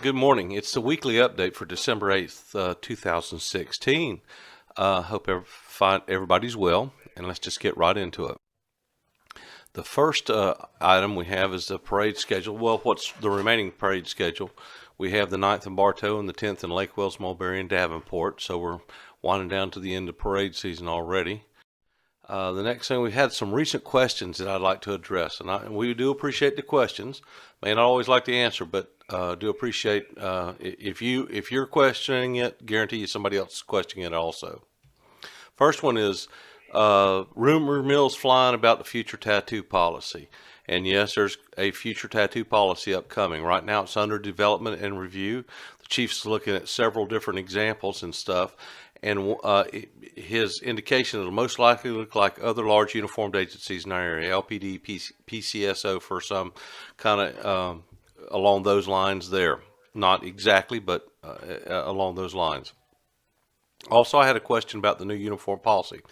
Good morning. It's the weekly update for December 8th, 2016. Hope everybody's well, and let's just get right into it. The first item we have is the parade schedule. Well, what's the remaining parade schedule? We have the 9th in Bartow and the 10th in Lake Wells, Mulberry, and Davenport, so we're winding down to the end of parade season already. The next thing, we had some recent questions that I'd like to address, and we do appreciate the questions. May not always like the answer, but do appreciate if you're questioning it, guarantee you somebody else is questioning it also. First one is rumor mills flying about the future tattoo policy. And yes, there's a future tattoo policy upcoming. Right now it's under development and review. The chief's looking at several different examples and stuff. And his indication it'll most likely look like other large uniformed agencies in our area, LPD, PCSO for some kind of along those lines there. Not exactly, but along those lines. Also, I had a question about the new uniform policy.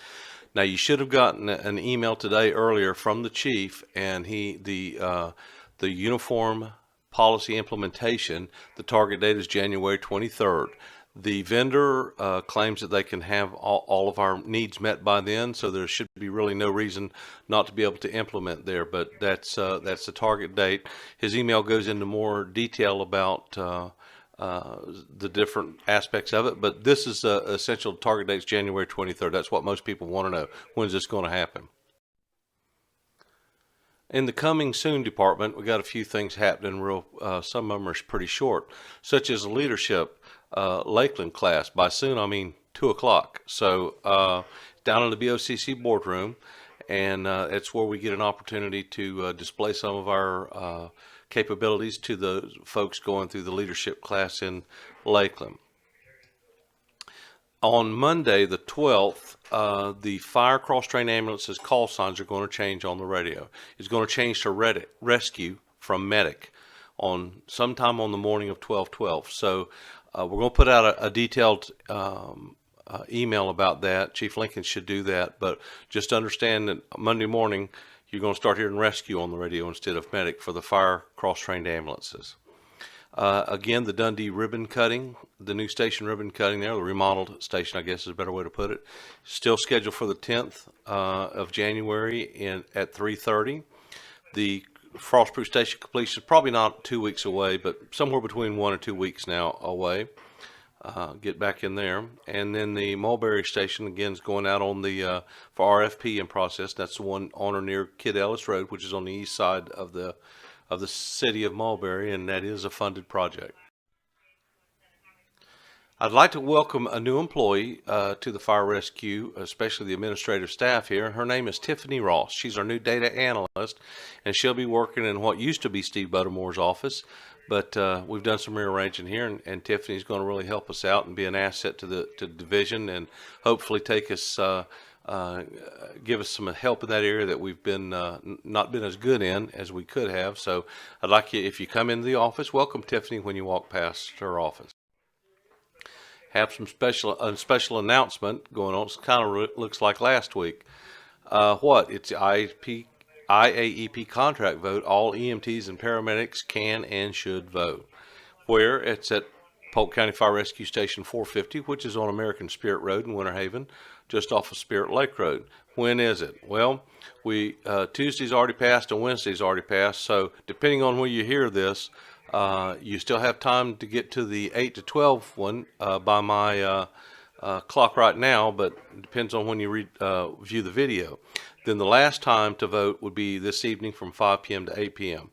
Now, you should have gotten an email today earlier from the chief, and the uniform policy implementation, the target date is January 23rd. The vendor claims that they can have all of our needs met by then, so there should be really no reason not to be able to implement there. But that's the target date. His email goes into more detail about the different aspects of it, but this is essential target date is January 23rd. That's what most people want to know. When's this going to happen? In the coming soon department, we got a few things happening real, some of them are pretty short, such as the leadership Lakeland class. By soon, I mean 2 o'clock. So down in the BOCC boardroom, and it's where we get an opportunity to display some of our capabilities to the folks going through the leadership class in Lakeland. On Monday, the 12th, the fire cross-train ambulances call signs are going to change on the radio. It's going to change to rescue from medic on sometime on the morning of 12/12. So we're going to put out a detailed email about that. Chief Lincoln should do that, but just understand that Monday morning you're going to start hearing rescue on the radio instead of medic for the fire cross-trained ambulances. Again, the Dundee ribbon cutting, the new station ribbon cutting there, the remodeled station, I guess is a better way to put it, still scheduled for the 10th of January at 3:30. The Frostproof station completion is probably not 2 weeks away, but somewhere between 1 or 2 weeks now away. Get back in there. And then the Mulberry station again is going out on the for RFP in process. That's the one on or near Kid Ellis Road, which is on the east side of the city of Mulberry, and that is a funded project. I'd like to welcome a new employee to the fire rescue, especially the administrative staff here. Her name is Tiffany Ross. She's our new data analyst, and she'll be working in what used to be Steve Buttermore's office. But we've done some rearranging here, and Tiffany's going to really help us out and be an asset to the division, and hopefully take us, give us some help in that area that we've been not been as good in as we could have. So I'd like you, if you come into the office, welcome Tiffany when you walk past her office. Have some special announcement going on. It kind of looks like last week. It's the IAEP contract vote. All EMTs and paramedics can and should vote. Where? It's at Polk County Fire Rescue Station 450, which is on American Spirit Road in Winter Haven, just off of Spirit Lake Road. When is it? Well, Tuesday's already passed and Wednesday's already passed. So depending on where you hear this, you still have time to get to the 8 to 12 one by my clock right now, but it depends on when you view the video. Then the last time to vote would be this evening from 5 p.m. to 8 p.m.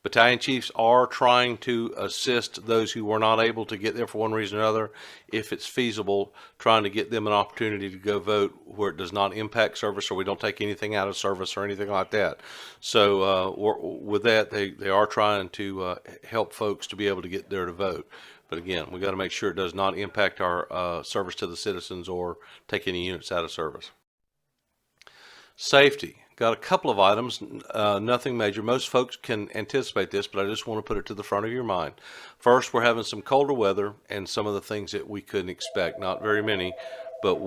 Battalion chiefs are trying to assist those who were not able to get there for one reason or another, if it's feasible, trying to get them an opportunity to go vote where it does not impact service, or we don't take anything out of service or anything like that. So with that, they are trying to help folks to be able to get there to vote. But again, we got to make sure it does not impact our service to the citizens or take any units out of service. Safety. Got a couple of items, nothing major. Most folks can anticipate this, but I just want to put it to the front of your mind. First, we're having some colder weather and some of the things that we couldn't expect. Not very many, but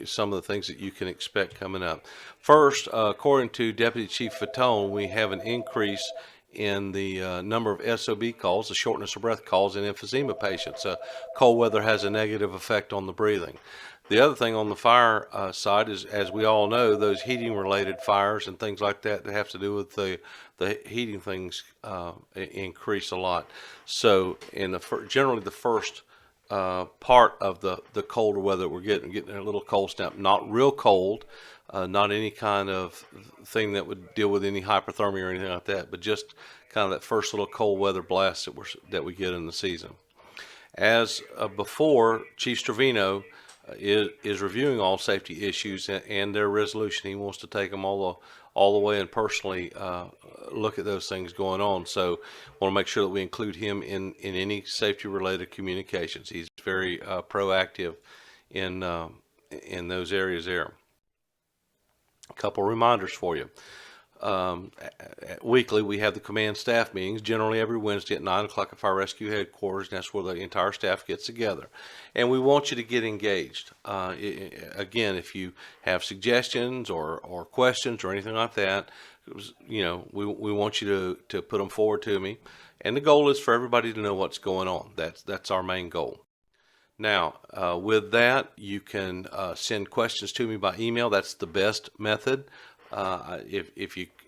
some of the things that you can expect coming up. First, according to Deputy Chief Fatone, we have an increase in the number of SOB calls, the shortness of breath calls in emphysema patients. Cold weather has a negative effect on the breathing. The other thing on the fire side is, as we all know, those heating related fires and things like that have to do with the heating things increase a lot. So generally the first part of the colder weather we're getting a little cold snap, not real cold, not any kind of thing that would deal with any hypothermia or anything like that, but just kind of that first little cold weather blast that we get in the season. As before, Chief Stravino is reviewing all safety issues and their resolution. He wants to take them all the way and personally look at those things going on. So want to make sure that we include him in any safety related communications. He's very proactive in those areas there. A couple reminders for you. Weekly, we have the command staff meetings, generally every Wednesday at 9 o'clock at Fire Rescue Headquarters, and that's where the entire staff gets together. And we want you to get engaged. Again, if you have suggestions or questions or anything like that, we want you to put them forward to me. And the goal is for everybody to know what's going on. That's our main goal. Now, with that, you can send questions to me by email. That's the best method.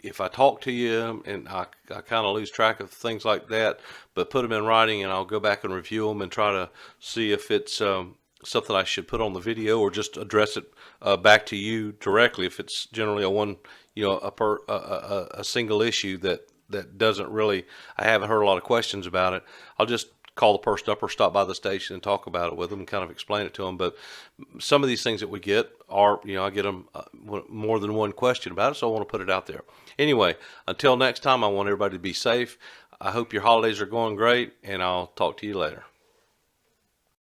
If I talk to you and I kind of lose track of things like that, but put them in writing and I'll go back and review them and try to see if it's something I should put on the video or just address it back to you directly. If it's generally a single issue that doesn't really, I haven't heard a lot of questions about it, I'll just call the person up or stop by the station and talk about it with them and kind of explain it to them. But some of these things that we get are, I get them more than one question about it, so I want to put it out there. Anyway, until next time, I want everybody to be safe. I hope your holidays are going great, and I'll talk to you later.